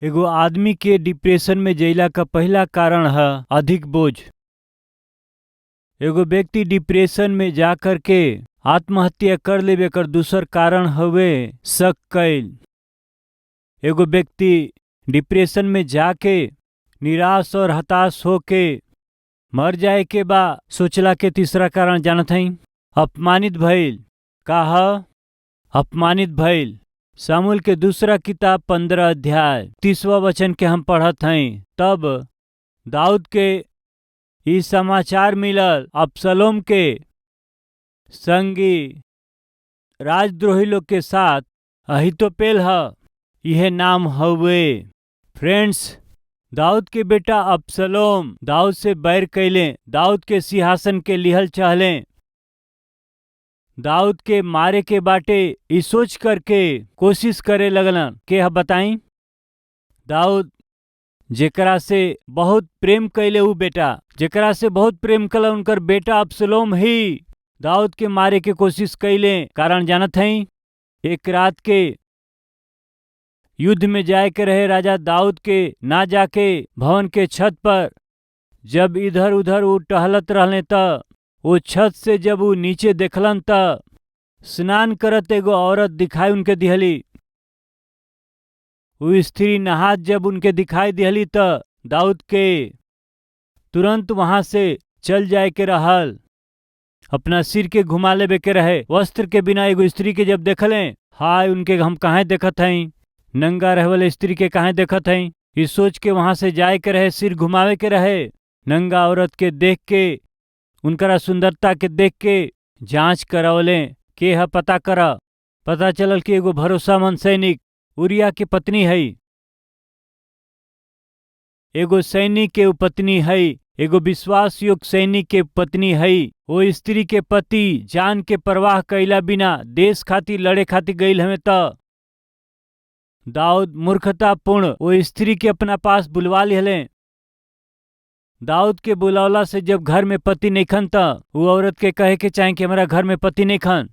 एगो आदमी के डिप्रेशन में जइला का पहला कारण है अधिक बोझ। एगो व्यक्ति डिप्रेशन में जा कर के आत्महत्या कर लेवे कर दूसर कारण हवे शक कैल। एगो व्यक्ति डिप्रेशन में जाके निराश और हताश होके मर जाए के बा सोचला के तीसरा कारण जानत हई अपमानित भइल। का ह? अपमानित भइल। शामूल के दूसरा किताब 15 अध्याय 30वां वचन के हम पढ़त हई। तब दाऊद के ई समाचार मिलल अब्सलोम के संगी राजद्रोही लोग के साथ अहीतोपेल ह यह नाम हवे। फ्रेंड्स, दाऊद के बेटा अब्सलोम दाऊद से बैर कैले, दाऊद के सिंहासन के लिहल चाहले, दाऊद के मारे के बाटे ई सोच करके कोशिश करे लगलन। के ह बताई? दाऊद जेकरा से बहुत प्रेम कैले उ बेटा, जेकरा से बहुत प्रेम कला उनकर बेटा अब्सलोम ही दाऊद के मारे के कोशिश कैले। कारण जानत हई? एक रात के युद्ध में जाए के रहे राजा दाऊद के, ना जाके भवन के छत पर जब इधर उधर वो टहलत रहले त वो छत से जब वो नीचे देखलन त स्नान करत एगो औरत दिखाई उनके दिहली। वो स्त्री नहात जब उनके दिखाई दिहली त दाऊद के तुरंत वहां से चल जाए के रहल, अपना सिर के घुमा लेवे के रहे। वस्त्र के बिना एगो स्त्री के जब देखले, हाय उनके हम काहे देखत हई, नंगा रहे वाले स्त्री के काहे देखत हई, इस सोच के वहां से जाए के रहे, सिर घुमावे के रहे। नंगा औरत के देख के, उनकरा सुंदरता के देख के जांच करावले के ह पता करा। पता चलल कि एगो भरोसामंद सैनिक उरिया के पत्नी हई, एगो सैनिक के पत्नी हई, एगो विश्वास योग्य सैनिक के पत्नी हई। वो स्त्री के पति जान के परवाह कैला बिना देश खातिर लड़े खातिर गईल हमें त दाऊद मूर्खतापूर्ण वो स्त्री के अपना पास बुलवा लिहले। दाऊद के बुलावला से जब घर में पति नहीं खन त वो औरत के कहे के चाहे कि हमारा घर में पति नहीं खन।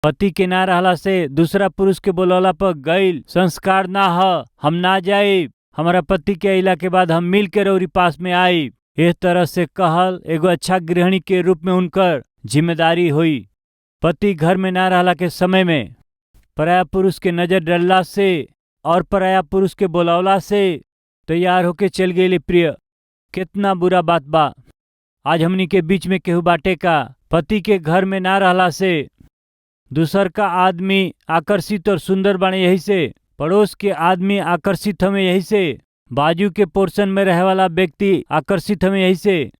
पति के ना रहला से दूसरा पुरुष के बुलावला पर गईल संस्कार ना ह, हम ना जाए, हमारा पति के अइला के बाद हम मिल के रौरी पास में आई। इस तरह से कहल एगो अच्छा गृहिणी के रूप में उनकर जिम्मेदारी हुई। पति घर में ना रहला के समय में पराया पुरुष के नजर डरला से और पराया पुरुष के बुलावला से तैयार होके चल गई। प्रिय, कितना बुरा बात बा। आज हमनी के बीच में केहू बाटे का पति के घर में ना रहला से दूसर का आदमी आकर्षित और सुंदर बने, यही से पड़ोस के आदमी आकर्षित हमें, यही से बाजू के पोर्शन में रहे वाला व्यक्ति आकर्षित हमें, यही से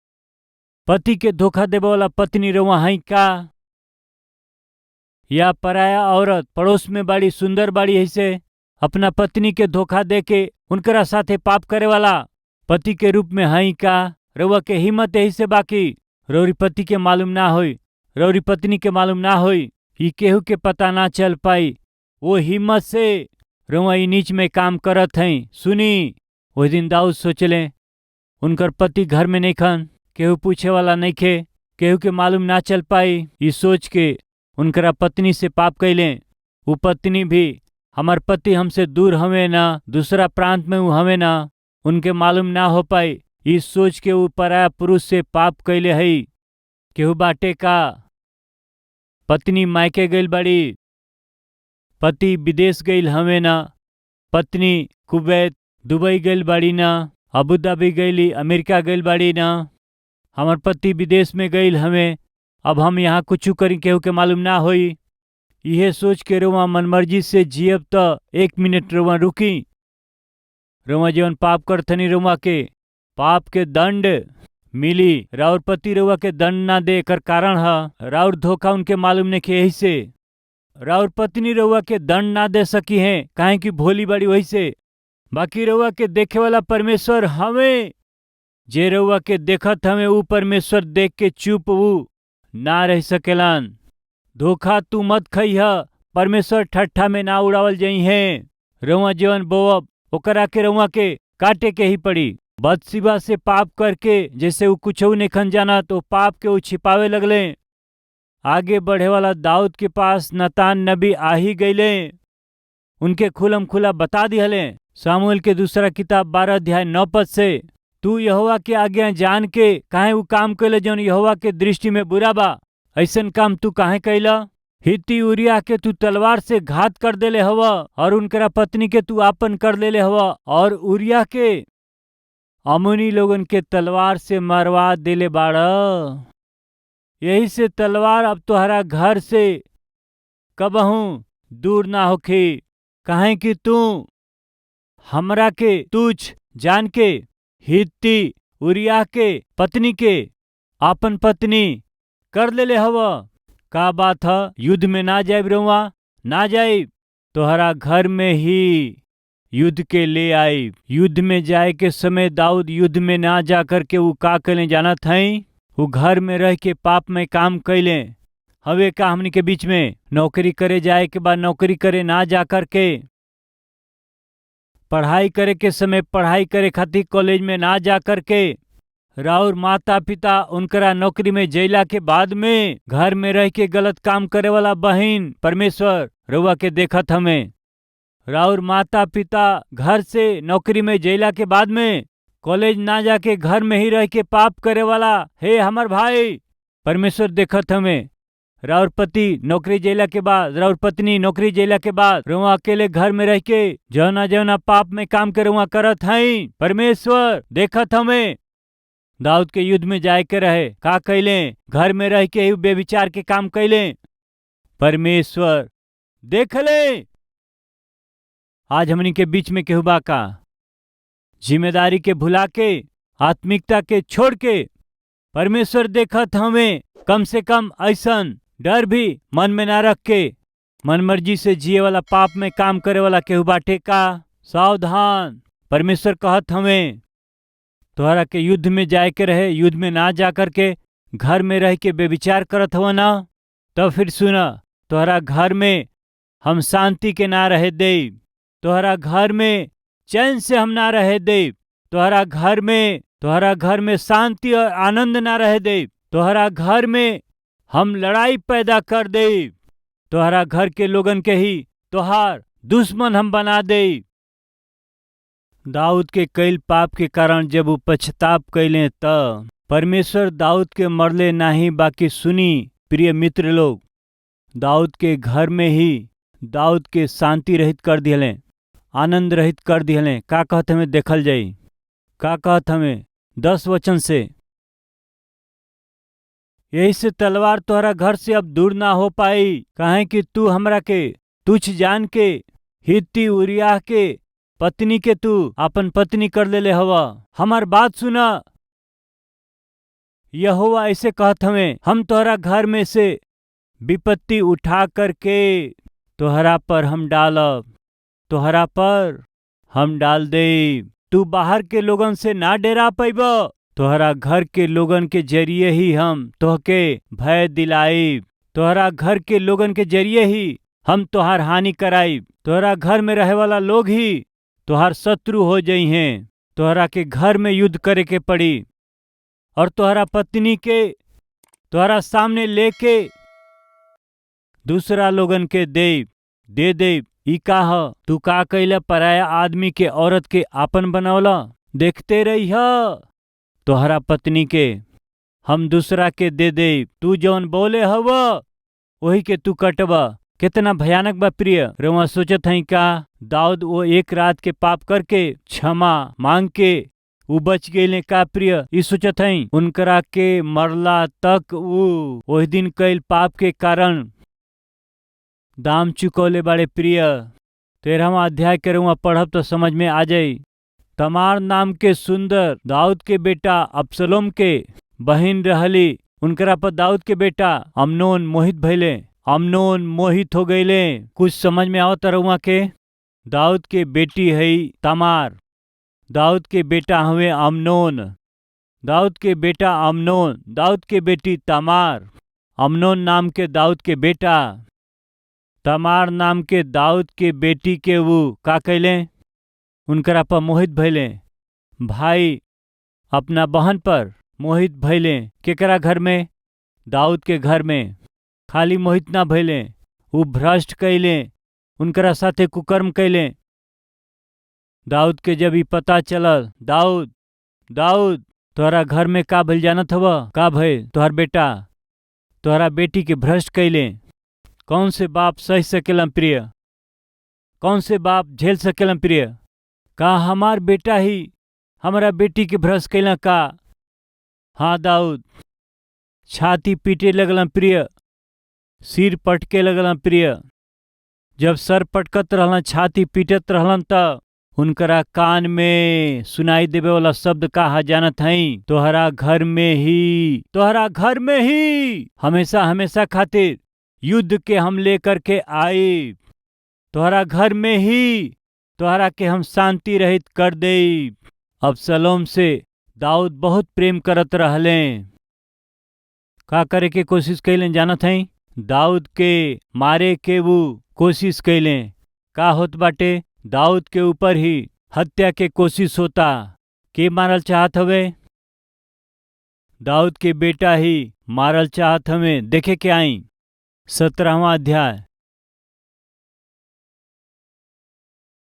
पति के धोखा देवे वाला पत्नी रहुआ हई का, या पराया औरत पड़ोस में बाड़ी सुंदर बाड़ी, यही से अपना पत्नी के धोखा दे के उनकरा साथे पाप करे वाला पति के रूप में हई का। रउआ के हिम्मत यही से बाकी रौरी पति के मालूम ना होई, रौरी पत्नी के मालूम ना होई, ई केहू के पता ना चल पाई। वो हिम्मत से रउआ ई नीच में काम करत हई। सुनी, वो दिन दाऊद सोचले उनकर पति घर में नहीं खन, केहू पूछे वाला नहीं खे, केहू के मालूम ना चल पाई। ई सोच के उनकरा पत्नी से पाप कैले। वो पत्नी भी हमार पति हमसे दूर हमें ना, दूसरा प्रांत में वो हमें ना, उनके मालूम ना हो पाई। इस सोच के वो पराया पुरुष से पाप कैले हई। केहू बाटे का पत्नी मायके गईल बड़ी, पति विदेश गईल हमें ना, पत्नी कुवैत दुबई गईल बाड़ी ना, अबू धाबी गईली, अमेरिका गईल बाड़ी ना, हमार पति विदेश में गईल हमें, अब हम यहाँ कुछ करी केहू के मालूम ना होई। यह सोच के रउआ मनमर्जी से जियब त 1 मिनट रउआ रुकी। रउआ जीवन पाप करथनी रउआ के पाप के दंड मिली। राउर पति रउआ के दंड ना दे कर कारण है राउर धोखा उनके मालूम नहीं के, यही से राउर पत्नी रउआ के दंड ना दे सकी है काहे कि भोली बड़ी, वही से बाकी रउआ के देखे वाला परमेश्वर हमें, जे रउआ के देखत हमें ऊ परमेश्वर देख के चुप ऊ ना रह सकेलन। धोखा तू मत खइह, परमेश्वर ठट्ठा में ना उड़ावल जाई है। रउआ जीवन बोअब ओकरा के रउआ के काटे के ही पड़ी। बदसिबा से पाप करके जैसे वो कुछ नहीं खन जाना तो पाप के वो छिपावे लगले। आगे बढ़े वाला दाऊद के पास नतान नबी आ ही गईले, उनके खुलम खुला बता दिहले सामुएल के दूसरा किताब 12 अध्याय 9 पद से, तू यहोवा के आज्ञा जान के काहे उ काम कैले जौन यहोवा के दृष्टि में बुरा बा? ऐसन काम तू काहे कैला? हित्ती उरिया के तू तलवार से घात कर देले हवा और उनकरा पत्नी के तू आपन कर देले हवा, और उरिया के अम्मोनी लोगन के तलवार से मरवा देले बाड़ा। यही से तलवार अब तोहरा घर से कबहू दूर ना होखी, काहे कि तू हमरा के तुच्छ जान के हित्ती उरिया के पत्नी के आपन पत्नी कर लेले हवा। का बात ह? युद्ध में ना जाइब रहुआ? ना जाइब, तोहरा घर में ही युद्ध के ले आई। युद्ध में जाए के समय दाऊद युद्ध में ना जा करके वो का कैले जानत हई? वो घर में रह के पाप में काम कैले हवे। का हमनी के बीच में नौकरी करे जाए के बाद नौकरी करे ना जा करके, पढ़ाई करे के समय पढ़ाई करे खातिर कॉलेज में ना जा करके, राउर माता पिता उनकरा नौकरी में जैला के बाद में घर में रह के गलत काम करे वाला बहिन परमेश्वर रउआ के देखत हमें। राउर माता पिता घर से नौकरी में जैला के बाद में कॉलेज ना जाके घर में ही रह के पाप करे वाला हे हमर भाई परमेश्वर देखत हमें। राउर पति नौकरी जैला के बाद, राउर पत्नी नौकरी जैला के बाद रउआ अकेले घर में रह के जौना जौना पाप में काम के रउआ करत हई परमेश्वर देखत हमें। दाऊद के युद्ध में जाए के रहे, का कैले? घर में रह के ही बेविचार के काम कैले, परमेश्वर देख ले। आज हमनी के बीच में केहू बा का जिम्मेदारी के भुला के, आत्मिकता के छोड़ के परमेश्वर देखत हमें, कम से कम ऐसन डर भी मन में ना रख के मन मर्जी से जिए वाला पाप में काम करे वाला केहू बाटे का? सावधान, परमेश्वर कहत हमें तोहरा के युद्ध में जाए के रहे, युद्ध में ना जा करके घर में रह के बेविचार करत हवा ना, तब फिर सुना, तोहरा घर में हम शांति के ना रहे दे, तोहरा घर में चैन से हम ना रहे दे, तोहरा घर में शांति और आनंद ना रहे दे, तोहरा घर में हम लड़ाई पैदा कर दे, तोहरा घर के लोगन के ही तोहार दुश्मन हम बना दे। दाऊद के कईल पाप के कारण जब वो पछताप कैले त परमेश्वर दाऊद के मरले नाही, बाकी सुनी प्रिय मित्र लोग, दाऊद के घर में ही दाऊद के शांति रहित कर दिले, आनंद रहित कर दिले। का कहत हमें देखल जाई, का कहत हमें 10 वचन से, यही से तलवार तोहरा घर से अब दूर ना हो पाई, काहे कि तू हमरा के तुच्छ जान के हित्ती उरिया के पत्नी के तू अपन पत्नी कर लेले हवा। हमार बात सुना, यहोवा ऐसे कहत हमें, हम तोहरा घर में से विपत्ति उठा करके तोहरा पर हम डालब, तोहरा पर हम डाल दे। तू बाहर के लोगन से ना डेरा पैब, तोहरा घर के लोगन के जरिए ही हम तोहके भय दिलाइब, तोहरा घर के लोगन के जरिए ही हम तोहार हानि कराइब, तोहरा घर में रहे वाला लोग ही तोहार शत्रु हो जाई हैं, तोहरा के घर में युद्ध करे के पड़ी, और तोहरा पत्नी के तोहरा सामने लेके दूसरा लोगन के दे। ई का ह? तू का कैला? पराया आदमी के औरत के आपन बनौला। देखते रही तोहरा पत्नी के हम दूसरा के दे। तू जौन बोले हवा वही के तू कटबा। कितना भयानक बा प्रिय। रउआ सोचत हई का दाऊद वो एक रात के पाप करके क्षमा मांग के वो बच गए का प्रिय? ई सोचत हई उनकरा के मरला तक वो वही दिन कैल पाप के कारण दाम चुकौले बड़े प्रिय। 13वां अध्याय के रउआ पढ़ब तो समझ में आ जाई। तमार नाम के सुंदर दाऊद के बेटा अब्सलोम के बहिन रहली, उनकरा पर दाऊद के बेटा अम्नोन मोहित भइले। अम्नोन मोहित हो गईले। कुछ समझ में आवत रउआ के? दाऊद के बेटी है तमार, दाऊद के बेटा हुए अम्नोन, दाऊद के बेटा अम्नोन, दाऊद के बेटी तमार, अम्नोन नाम के दाऊद के बेटा, तमार नाम के दाऊद के बेटी के वो का कैले? उनकरा पर मोहित भइले। भाई अपना बहन पर मोहित भइले। केकरा घर में? दाऊद के घर में। खाली मोहित ना भइले, वो भ्रष्ट कैले, उनकरा साथे कुकर्म कैले। दाऊद के जब ही पता चलल, दाऊद दाऊद तोहरा घर में का भइल जानत हव? का भइल? तोहर बेटा तोहरा बेटी के भ्रष्ट कैले। कौन से बाप सह सकेलन प्रिय? कौन से बाप झेल सकेलन प्रिय? का हमार बेटा ही हमारा बेटी के भ्रष्ट कैला का? हाँ दाऊद छाती पीटे लगलन प्रिय, सिर पटके लगलन प्रिय। जब सर पटकत रहलन, छाती पीटत रहलन त उनकरा कान में सुनाई देवे वाला शब्द का हा जानत हई? तोहरा घर में ही, तोहरा घर में ही हमेशा हमेशा खातिर युद्ध के हम लेकर के आए। तोहरा घर में ही तोहरा के हम शांति रहित कर दे। अबसलोम से दाऊद बहुत प्रेम करत रहले। का करे के कोशिश कैलें जानत हई? दाऊद के मारे के वो कोशिश कैलें। का होत बाटे? दाऊद के ऊपर ही हत्या के कोशिश होता। के मारल चाहत हवे? दाऊद के बेटा ही मारल चाहत हवे। देखे के आई 17वां अध्याय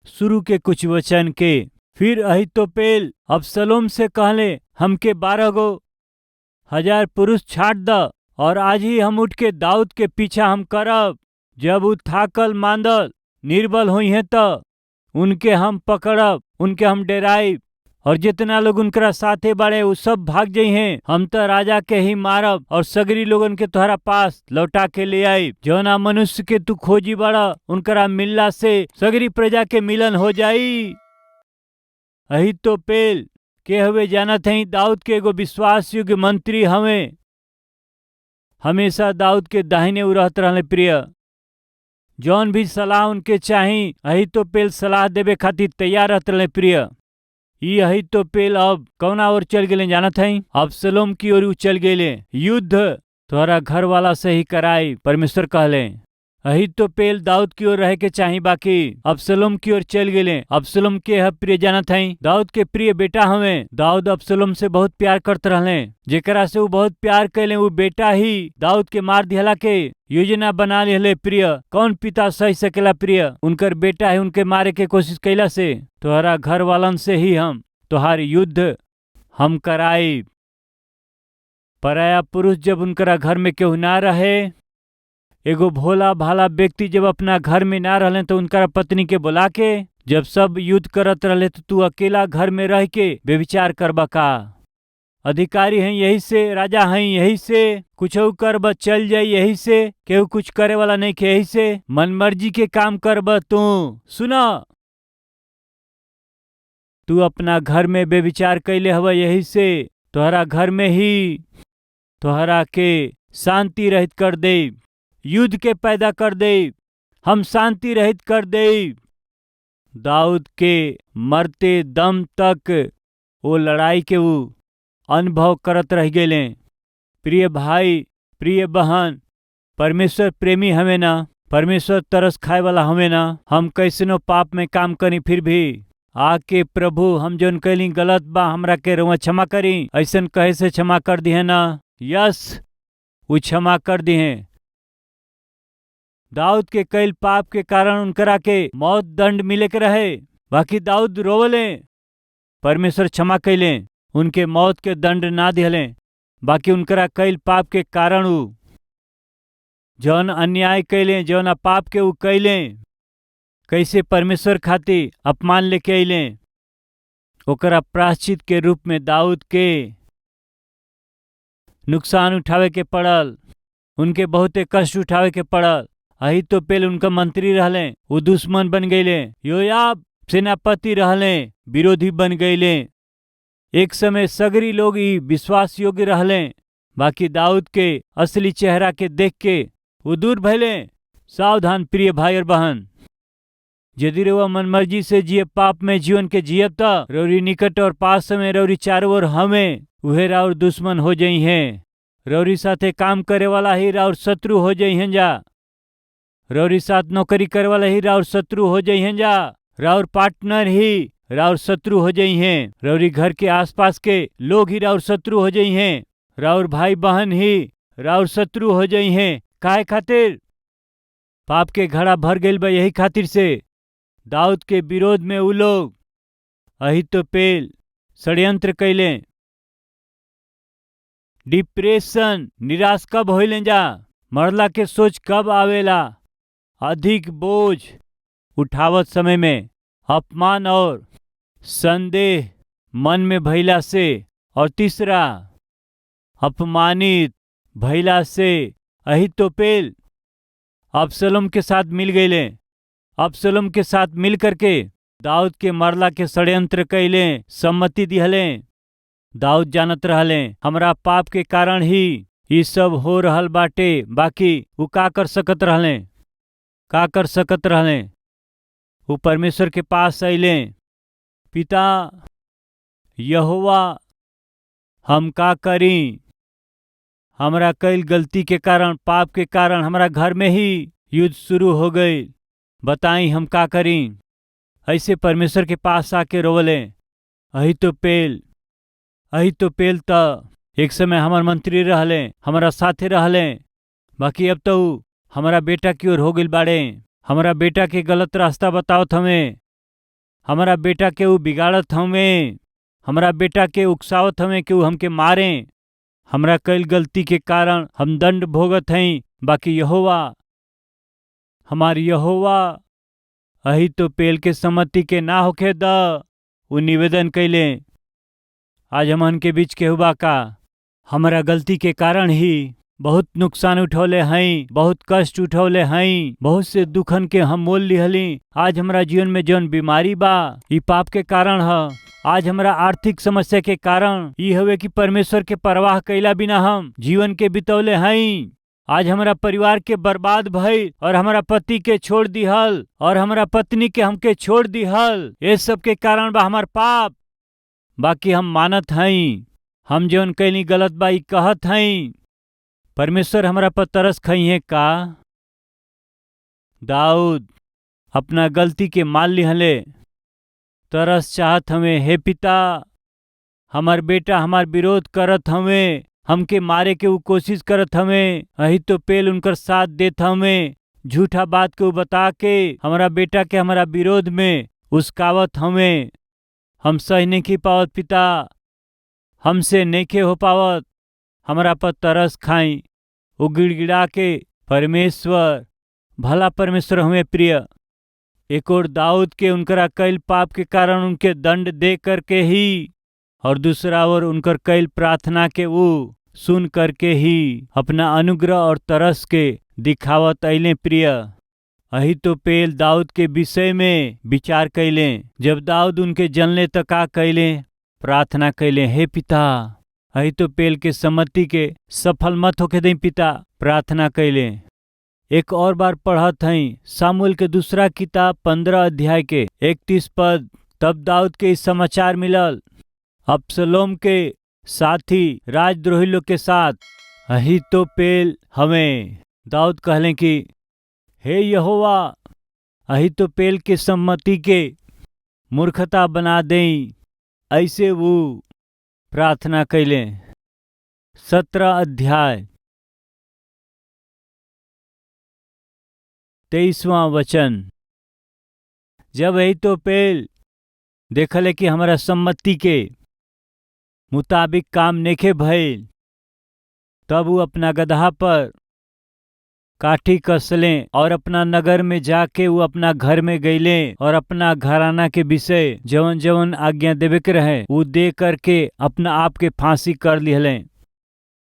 शुरू के कुछ वचन के। फिर अहीतोपेल अबसलोम से कहले, हमके 12 गो हजार पुरुष छाट द और आज ही हम उठ के दाऊद के पीछा हम करब। जब वो थाकल मांदल निर्बल हुई हैं त उनके हम पकड़ब, उनके हम डेराइब और जितना लोग उनकरा साथे बड़े वो सब भाग जाई हैं। हम तो राजा के ही मारब और सगरी लोगन के तोहरा पास लौटा के ले आईब। जौना मनुष्य के तू खोजी बड़ा उनकरा मिलला से सगरी प्रजा के मिलन हो जाई। अहीतोपेल के हवे जानत हई? दाऊद के एगो विश्वास योग्य मंत्री हवे। हमेशा दाऊद के दाहिने उ रहत रहले प्रिय। जौन भी सलाह उनके चाही अहीतोपेल सलाह देवे खातिर तैयार रहत रहले प्रिय। ई अहीतोपेल अब कौना ओर चल गेले जानत हई? अबसलोम की ओर चल गेले। युद्ध तोहरा घर वाला से ही कराई, परमेश्वर कहले। अहीतोपेल दाऊद की ओर रहे के चाही, बाकी अबसलोम की ओर चल गेले। अबसलोम के ह प्रिय जानत हई? दाऊद के प्रिय बेटा हवे। दाऊद अबसलोम से बहुत प्यार करत रहले। जेकरा से वो बहुत प्यार कैले वो बेटा ही दाऊद के मार दिहला के योजना बना लेले प्रिय। कौन पिता सह सकेला प्रिय? उनकर बेटा है उनके मारे के कोशिश कैला से। तोहरा घर वालन से ही हम तोहार युद्ध हम कराई। पराया पुरुष जब उनकरा घर में केहू ना रहे, एगो भोला भाला व्यक्ति जब अपना घर में ना रहले तो उनकरा पत्नी के बुला के, जब सब युद्ध करत रहले तो तू अकेला घर में रह के व्यभिचार करबा का? अधिकारी हैं यही से, राजा हैं यही से, कुछ करब चल जाई यही से, केहू कुछ करे वाला नहीं के यही से, मनमर्जी के काम करब तू। सुना, तू अपना घर में व्यभिचार कैले हवा यही से तोहरा घर में ही तोहरा के शांति रहित कर दे, युद्ध के पैदा कर दे, हम शांति रहित कर दे। दाऊद के मरते दम तक वो लड़ाई के वो अनुभव करत रह गेले। प्रिय भाई प्रिय बहन, परमेश्वर प्रेमी हमें ना, परमेश्वर तरस खाए वाला हमें ना। हम कैसनो पाप में काम करी फिर भी आके प्रभु हम जोन कैली गलत बा हमरा के रउआ क्षमा करी ऐसन कहे से क्षमा कर दिहे ना। यस वो क्षमा कर दिहे। दाऊद के कैल पाप के कारण उनकरा के मौत दंड मिले के रहे, बाकी दाऊद रोवले, परमेश्वर क्षमा कैले, उनके मौत के दंड ना दिहले। बाकी उनकरा कैल पाप के कारण उ जौन अन्याय कैले, जौन पाप के उ कैले, कैसे परमेश्वर खातिर अपमान लेके अइले, ओकरा प्रायश्चित के रूप में दाऊद के नुकसान उठावे के पड़ल, उनके बहुते कष्ट उठावे के पड़ल। अहीतोपेल उनका मंत्री रहले, वो दुश्मन बन गईले। योआब सेनापति रहले, विरोधी बन गईले। एक समय सगरी लोग ही विश्वास योग्य रहले, बाकी दाऊद के असली चेहरा के देख के वो दूर भैले। सावधान प्रिय भाई और बहन, यदि रउआ मनमर्जी से जिये पाप में जीवन के जियब त रौरी निकट और पास में रौरी चारों ओर हमें उहे राउर दुश्मन हो जाई हैं। रौरी साथे काम करे वाला ही राउर शत्रु हो जाई हैं जा। रौरी साथ नौकरी करे वाला ही राउर शत्रु हो जाई हैं जा। राउर पार्टनर ही राउर शत्रु हो जाई हैं। रौरी घर के आसपास के लोग ही राउर शत्रु हो जाई हैं। राउर भाई बहन ही राउर शत्रु हो जाई हैं। काहे खातिर? पाप के घड़ा भर गइल बा, यही खातिर से दाऊद के विरोध में उ लोग अहितोपेल षड्यंत्र कैले। डिप्रेशन निराश कब होइले जा? मरला के सोच कब आवेला? अधिक बोझ उठावत समय में, अपमान और संदेह मन में भइला से, और तीसरा अपमानित भइला से। अहितोपेल अबसलोम के साथ मिल गईले। अबसलोम के साथ मिल करके दाऊद के मरला के षड्यंत्र कैले, सम्मति दिहले। दाऊद जानत रहले हमरा पाप के कारण ही ये सब हो रहल बाटे, बाकी वो का कर सकत रहले? का कर सकत रहले? वो परमेश्वर के पास अइले, पिता यहोवा हम का करी? हमरा कईल गलती के कारण, पाप के कारण हमरा घर में ही युद्ध शुरू हो गई, बताई हम का करी? ऐसे परमेश्वर के पास आके रोवले। अहितोपेल त एक समय हमार मंत्री रहले, हमारा साथे रहले, बाकी अब तो हमारा बेटा की ओर हो गइल बाड़े। हमारा बेटा के गलत रास्ता बतावत हमें, हमारा बेटा के ऊ बिगाड़त हमें, हमारा बेटा के उकसावत हमें कि ऊ हमके मारे। हमरा कईल गलती के कारण हम दंड भोगत हई, बाकी यहोवा, हमार यहोवा अहितोपेल के सम्मति के ना होखे द। ऊ निवेदन कैले, आज हमन के बीच केहू बा का? हमारा गलती के कारण ही बहुत नुकसान उठौले हई, बहुत कष्ट उठौले हई, बहुत से दुखन के हम मोल लिहली। आज हमरा जीवन में जौन बीमारी बा, ई पाप के कारण ह। आज हमरा आर्थिक समस्या के कारण ई हवे कि परमेश्वर के परवाह कैला बिना हम जीवन के बितौले हई। आज हमरा परिवार के बर्बाद भइल, और हमरा पति के छोड़ दिहल, और हमरा पत्नी के हमके छोड़ दिहल। ये सब के कारण बा हमार पाप। बाकी हम मानत हई हम जौन कैली गलत बा, ई कहत हई। परमेश्वर हमरा पर तरस खई है का? दाऊद अपना गलती के मान लिहले, तरस चाहत हमें। हे पिता, हमार बेटा हमार विरोध करत हमें, हमके मारे के वो कोशिश करत हमें। अहितोपेल उनकर साथ देत हमें, झूठा बात के वो बता के हमारा बेटा के हमारा विरोध में उस्कावत हमें। हम सही नहीं की पावत पिता, हमसे नइखे हो पावत, हमारा पर तरस खाई। वो गिड़गिड़ा के परमेश्वर, भला परमेश्वर हमें प्रिय। एक और दाऊद के उनकरा कईल पाप के कारण उनके दंड दे करके ही, और दूसरा ओर उनकर कईल प्रार्थना के वो सुन करके ही अपना अनुग्रह और तरस के दिखावत अइले प्रिय। अहितोपेल दाऊद के विषय में विचार कैले। जब दाऊद उनके जनले त का कैले? प्रार्थना कैले, हे पिता, अहितोपेल के सम्मति के सफल मत होके दें पिता। प्रार्थना कैले। एक और बार पढ़त हई सामुएल के दूसरा किताब 15 अध्याय के 31 पद। तब दाऊद के इस समाचार मिलल, अबसलोम के साथी राजद्रोही लोग के साथ अहितोपेल हमें। दाऊद कहले कि हे यहोवा, अहितोपेल के सम्मति के मूर्खता बना दें। ऐसे वो प्रार्थना कैले। 17 अध्याय 23वां वचन। जब अहितोपेल देखले कि हमारा सम्मति के मुताबिक काम नेखे भइल, तब वो अपना गदहा पर काठी कसले और अपना नगर में जाके वो अपना घर में गईले, और अपना घराना के विषय जवन जवन आज्ञा देवे के रहे वो दे करके अपना आप के फांसी कर लिहले,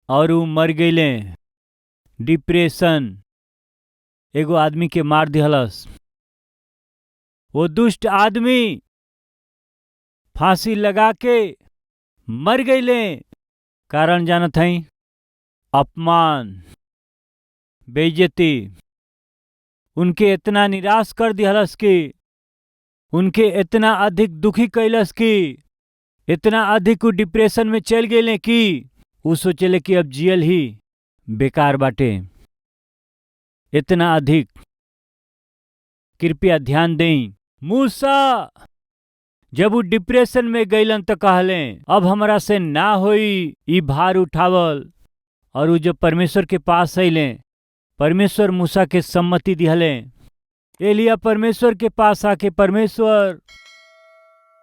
और वो मर गईले। डिप्रेशन एगो आदमी के मार दिहलस। वो दुष्ट आदमी फांसी लगा के मर गईले। कारण जानत हई? अपमान, बेइज्जती। उनके इतना निराश कर दिहलस कि, उनके इतना अधिक दुखी कैलस कि, इतना अधिक वो डिप्रेशन में चल गए कि वो सोचले कि अब जियल ही बेकार बाटे। इतना अधिक। कृपया ध्यान दें, मूसा जब वो डिप्रेशन में गईलन तो कहले अब हमरा से ना होई ई भार उठावल। और वो जब परमेश्वर के पास अइले, परमेश्वर मूसा के सम्मति दिहले। एलिया परमेश्वर के पास आके, परमेश्वर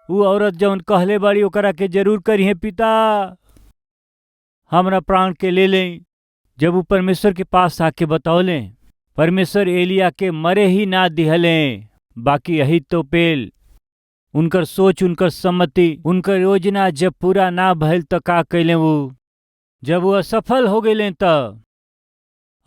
ऊ औरत जौन कहले बाड़ी ओकरा के जरूर करिहे पिता, हमरा प्राण के ले लें। जब वो परमेश्वर के पास आके बतौले, परमेश्वर एलिया के मरे ही ना दिहले, बाकी यही तो पेल उनकर सोच, उनकर सम्मति, उनकर योजना जब पूरा ना भइल तो का कैले वो, जब वो असफल हो गए तो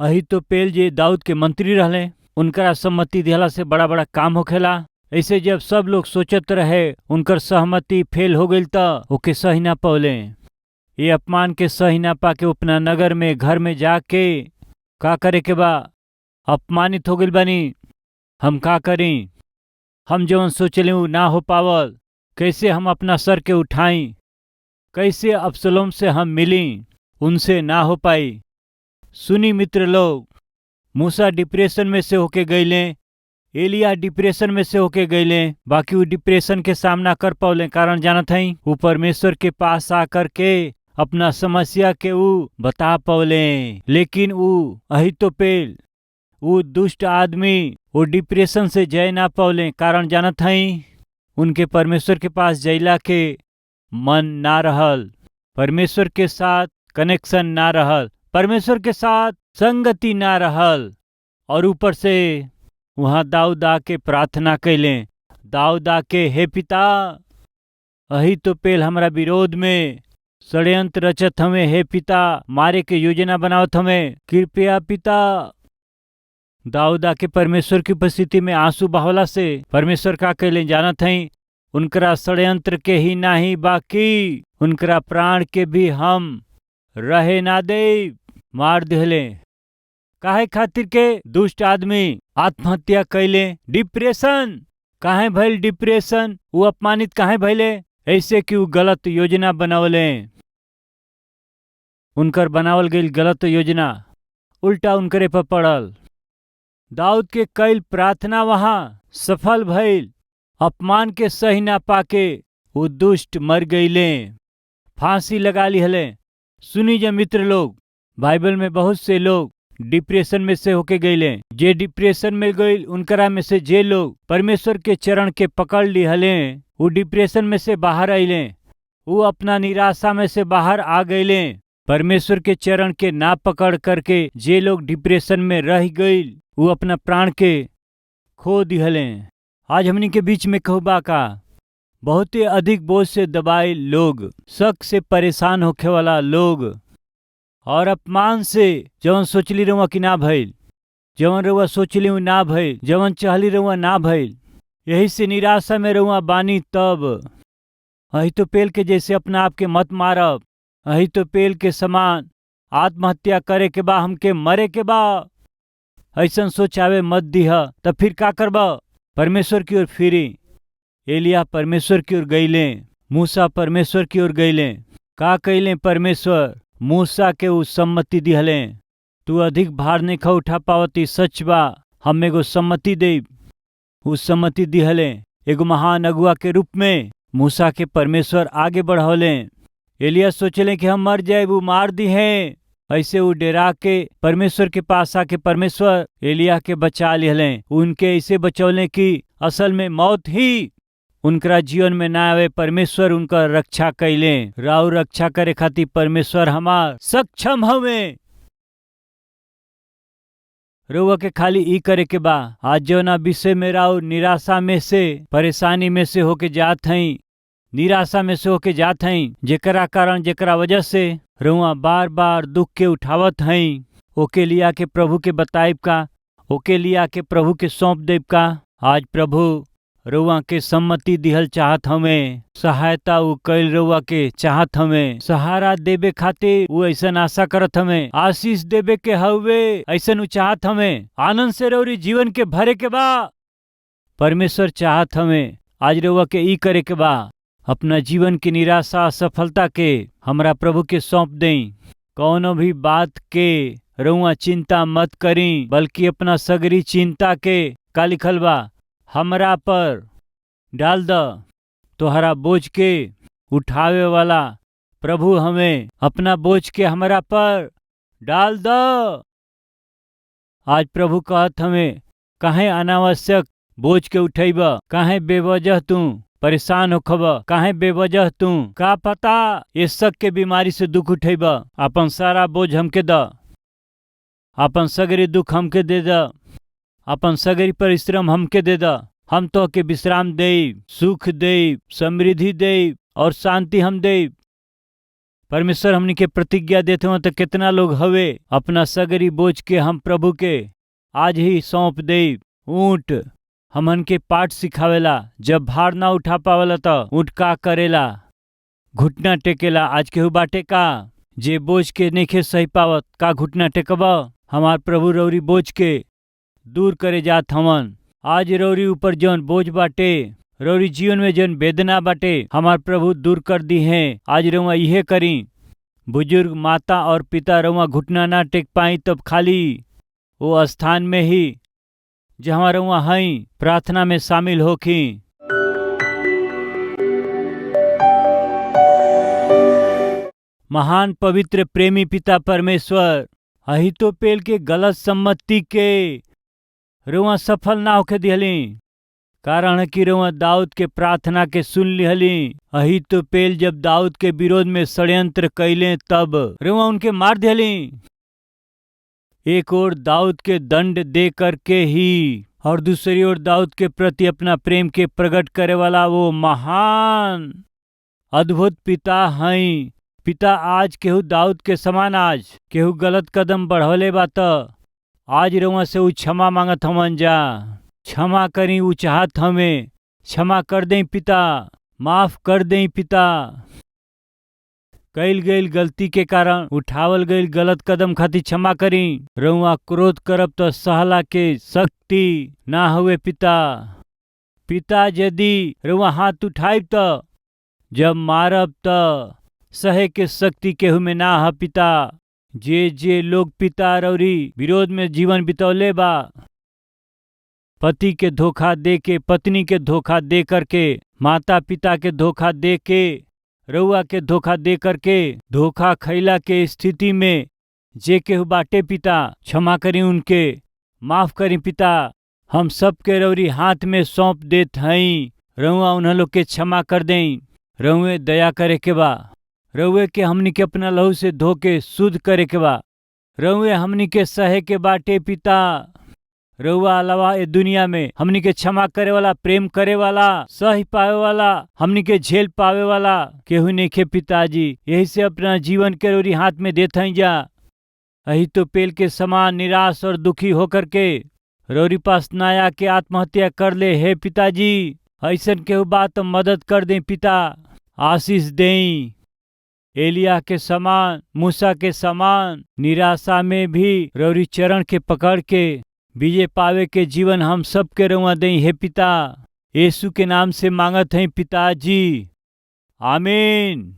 अही तो पेल जे दाऊद के मंत्री रहले, उनकरा सम्मति दिहला से बड़ा बड़ा काम होखेला। ऐसे जब सब लोग सोचत रहे उनकर सहमति फेल हो गई तो ओके सही ना पौले, ये अपमान के सही ना पाके अपना नगर में घर में जाके का करे के बा, अपमानित हो गई बानी, हम का करी, हम जवन सोचले वो ना हो पावल, कैसे हम अपना सर के उठाई, कैसे अब्सलोम से हम मिली, उनसे ना हो पाई। सुनी मित्र लोग, मूसा डिप्रेशन में से होके गईले, एलिया डिप्रेशन में से होके गईले, बाकी वो डिप्रेशन के सामना कर पावले, कारण जानत हई वो परमेश्वर के पास आकर के अपना समस्या के वो बता पावले। लेकिन वो अहीतोपेल, वो दुष्ट आदमी, वो डिप्रेशन से जय ना पावले, कारण जानत हई उनके परमेश्वर के पास जैला के मन ना रहल, परमेश्वर के साथ कनेक्शन ना रहल, परमेश्वर के साथ संगति ना रहल। और ऊपर से वहां दाऊद आके प्रार्थना कैले, दाऊद आके हे पिता, अहीतोपेल हमरा विरोध में षड्यंत्र रचत हमें, हे पिता मारे के योजना बनावत हमें, कृपया पिता। दाऊद आके परमेश्वर की उपस्थिति में आंसू बहावला से परमेश्वर का कैले जानत हई उनकरा षड्यंत्र के ही नाही बाकी उनकरा प्राण के भी हम रहे ना दे, मार दिहले। काहे खातिर के दुष्ट आदमी आत्महत्या कैले, डिप्रेशन काहे भइल, डिप्रेशन वो अपमानित काहे भइले, ऐसे कि वो गलत योजना बनावले, उनकर बनावल गई गलत योजना उल्टा उनकरे पर पड़ल। दाऊद के कैल प्रार्थना वहां सफल भइल, अपमान के सही ना पाके वो दुष्ट मर गईले, फांसी लगा ली हले। सुनी जा मित्र लोग, बाइबल में बहुत से लोग डिप्रेशन में से होके गईले, जे डिप्रेशन में गईल उनकरा में से जे लोग परमेश्वर के चरण के पकड़ ली हले वो डिप्रेशन में से बाहर आइले, वो अपना निराशा में से बाहर आ गईले। परमेश्वर के चरण के ना पकड़ करके जे लोग डिप्रेशन में रह गईल वो अपना प्राण के खो दिहले। आज हमनी के बीच में कहबा का बहुत ही अधिक बोझ से दबाए लोग, शक से परेशान होखे वाला लोग, और अपमान से जवन सोचली रहुआ कि ना भइल, जवन रहुआ सोचली ना भइल, जवन चाहली रहुआ ना भइल, यही से निराशा में रहुआ बानी। तब अहीतोपेल के जैसे अपना आप के मत मारब, अहीतोपेल के समान आत्महत्या करे के बा, हमके मरे के बा, ऐसन सोचावे मत दिह। तब फिर का करबा, परमेश्वर की ओर फिरी। एलिया परमेश्वर की ओर गईले, मूसा परमेश्वर की ओर गईले, का कैले परमेश्वर मूसा के उ सम्मति दिहले, तू अधिक भार नहीं खा उठा पावती, सच बा हम एगो सम्मति दे, उ सम्मति दिहले। एगो महान अगुआ के रूप में मूसा के परमेश्वर आगे बढ़ौले। एलिया सोचले कि हम मर जाए, वो मार दी है, ऐसे वो डेरा के परमेश्वर के पास आके परमेश्वर एलिया के बचा लिहले, उनके ऐसे बचौले कि असल में मौत ही उनका जीवन में ना आवे। परमेश्वर उनका रक्षा कैले, राव रक्षा करे खातिर परमेश्वर हमार सक्षम हवे। रउआ के खाली ई करे के बा, आज जो ना विषय में राव निराशा में से, परेशानी में से होके जात हई, निराशा में से होके जात हई, जेकरा कारण जेकरा वजह से रउआ बार बार दुख के उठावत हई, ओके लिया के प्रभु के बताइब का, ओके लिया के प्रभु के सौंप देब का। आज प्रभु रउआ के सम्मति दिहल चाहत हमें, सहायता उ कैल रउआ के चाहत हमें, सहारा देबे खातिर वो ऐसन आशा करत हमें, आशीष देबे के हवे ऐसन उ चाहत हमें, आनंद से रउरी जीवन के भरे के बा। परमेश्वर चाहत हमें आज रउआ के ई करे के बा, अपना जीवन की निराशा असफलता के हमरा प्रभु के सौंप दें। कौनो भी बात के रउआ चिंता मत करी, बल्कि अपना सगरी चिंता के का लिखल बा हमरा पर डाल द, तोहरा बोझ के उठावे वाला प्रभु हमें अपना बोझ के हमरा पर डाल द। आज प्रभु कहत हमें काहे अनावश्यक बोझ के उठैब, काहे बेवजह तू परेशान होखब काहे बेवजह तू का पता ये शक के बीमारी से दुख उठेब। अपन सारा बोझ हमके द, अपन सगरी दुख हमके दे द, अपन सगरी परिश्रम हमके दे द। हम तो के विश्राम दे, सुख दे, समृद्धि दे और शांति हम दे। परमेश्वर हमनी के प्रतिज्ञा देते हो तो कितना लोग हवे अपना सगरी बोझ के हम प्रभु के आज ही सौंप दे। ऊंट हमन के पाठ सिखावेला, जब भार ना उठा पावेला तो ऊंट का करेला, घुटना टेकेला। आज केहू बाटे का जे बोझ के नइखे सही पावत का घुटना टेकब। हमार प्रभु रौरी बोझ के दूर करे जात हवन। आज रौरी ऊपर जौन बोझ बाटे, रौरी जीवन में जौन वेदना बाटे, हमार प्रभु दूर कर दी है। आज रउआ इहे करी। बुजुर्ग माता और पिता रउआ घुटना ना टेक पाई तब खाली वो स्थान में ही जहाँ रउआ हई प्रार्थना में शामिल होखी। महान पवित्र प्रेमी पिता परमेश्वर, अहीतोपेल के गलत सम्मति के रउआ सफल ना होके दिहली, कारण है कि रउआ दाऊद के प्रार्थना के सुन लिहली। अहीतोपेल जब दाऊद के विरोध में षड्यंत्र कैले तब रउआ उनके मार दिहली। एक ओर दाऊद के दंड दे करके ही और दूसरी ओर दाऊद के प्रति अपना प्रेम के प्रकट करे वाला वो महान अद्भुत पिता हैं। पिता आज केहू दाऊद के समान आज केहू गलत कदम बढ़वले बात आज रउआ से उ क्षमा मांगत हवन जा। क्षमा करी उ चाहत हमें, क्षमा कर दें पिता, माफ कर दें पिता। कैल गईल गलती के कारण उठावल गईल गलत कदम खातिर क्षमा करी। रउआ क्रोध करब तो सहला के शक्ति ना हुए पिता। पिता यदि रउआ हाथ उठाइब तो जब मारब तो सहे के शक्ति केहू में ना है पिता। जे लोग पिता रौरी विरोध में जीवन बितौले बा, पति के धोखा दे के, पत्नी के धोखा दे करके, माता पिता के धोखा दे के, रउआ के धोखा दे करके, धोखा खैला के स्थिति में जे केहू बाटे पिता, क्षमा करी उनके, माफ करी पिता। हम सब के रौरी हाथ में सौंप देत हई। रउआ उन्हें लोग के क्षमा कर दें। रउए दया करे के बा। रउए के हमनी के अपना लहू से धो के शुद्ध करे के बा। रउए हमनी के सहे के बाटे पिता। रउआ अलावा ए दुनिया में हमनी के क्षमा करे वाला, प्रेम करे वाला, सही पावे वाला, हमनी के झेल पावे वाला केहू नइखे पिताजी। यही से अपना जीवन के रौरी हाथ में देत हई जा। अहीतोपेल के समान निराश और दुखी होकर के रौरी पास नाया के आत्महत्या कर ले। हे पिताजी, ऐसन केहू बात मदद कर दे पिता, आशीष दें। एलिया के समान, मूसा के समान निराशा में भी रौरी चरण के पकड़ के विजय पावे के जीवन हम सब के रउआ दें। हे पिता, यीशु के नाम से मांगत हैं पिताजी, आमीन।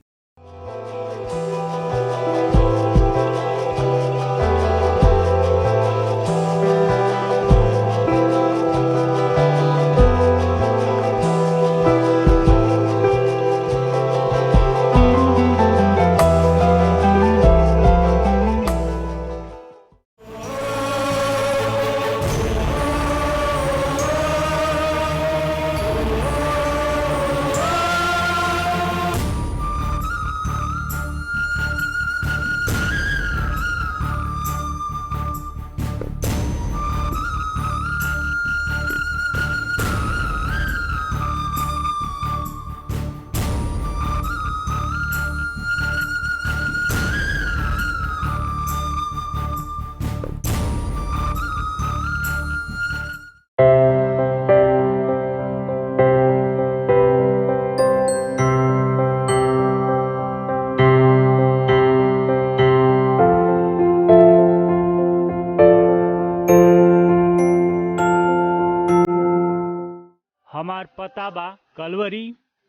हमार पता बा Calvary,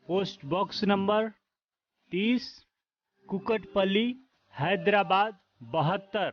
post box number 30, Kukatpally, Hyderabad 72।